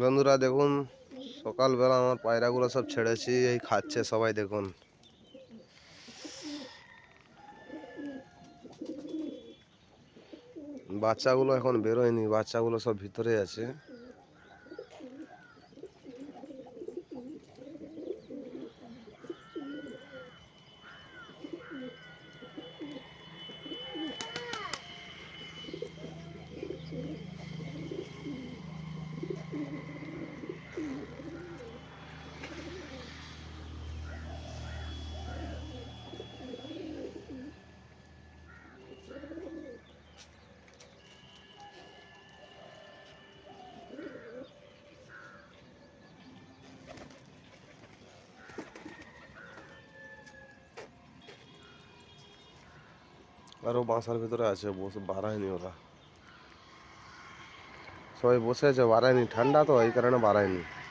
বন্ধুরা দেখুন, সকালবেলা আমার পায়রাগুলো সব ছেড়েছি, এই খাচ্ছে সবাই দেখুন। বাচ্চাগুলো এখন বেরোয়নি, বাচ্চাগুলো সব ভিতরে আছে। আরও বাসার ভিতরে আছে, বসে বাড়ায়নি ওরা, সবাই বসে আছে, বাড়ায়নি। ঠান্ডা তো এই কারণে বাড়ায়নি।